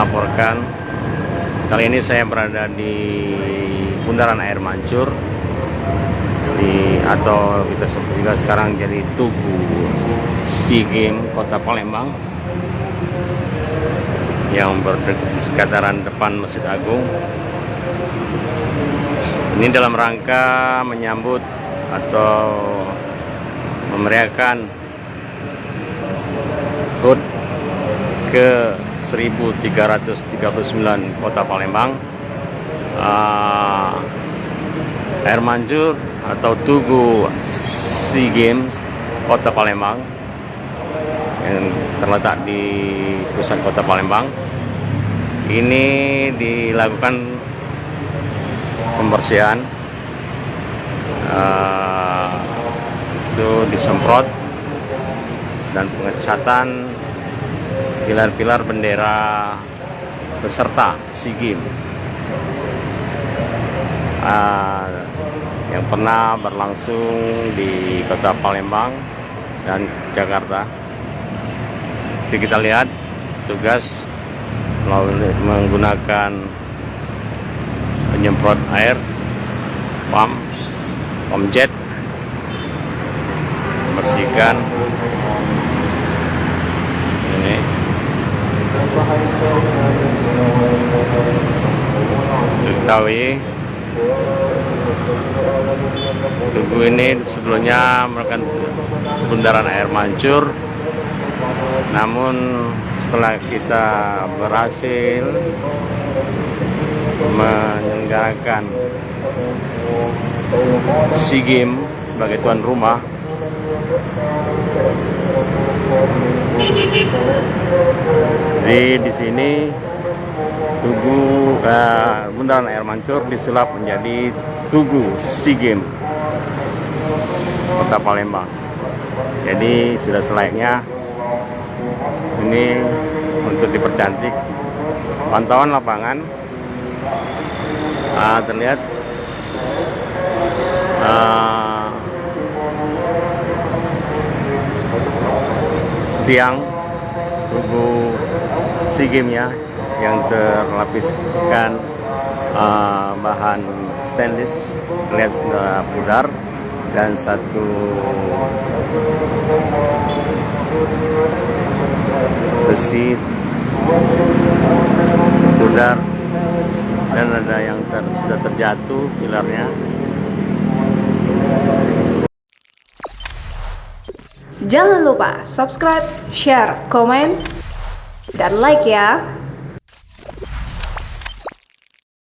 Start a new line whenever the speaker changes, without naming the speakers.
melaporkan. Kali ini saya berada di Bundaran Air Mancur atau kita sebut juga sekarang jadi Tugu SEA Games Kota Palembang yang berada di sekitaran depan Masjid Agung. Ini dalam rangka menyambut atau memeriahkan HUT ke 1339 Kota Palembang. Air Mancur atau Tugu SEA Games Kota Palembang yang terletak di pusat Kota Palembang ini dilakukan pembersihan, itu disemprot dan pengecatan pilar-pilar bendera peserta SEA Games yang pernah berlangsung di Kota Palembang dan Jakarta. Jadi kita lihat tugas menggunakan penyemprot air, pump jet, membersihkan ini. Diketahui Tugu ini sebelumnya merupakan Bundaran Air Mancur, namun setelah kita berhasil menyelenggarakan SEA Games sebagai tuan rumah, di sini Tugu Bundaran Air Mancur disulap menjadi Tugu SEA Games Kota Palembang. Jadi sudah selayaknya ini untuk dipercantik. Pantauan lapangan terlihat tiang Tugu SEA Games-nya yang terlapiskan bahan stainless, terlihat pudar, dan satu besi pudar, dan ada yang sudah terjatuh pilarnya.
Jangan lupa subscribe, share, komen, dan like ya.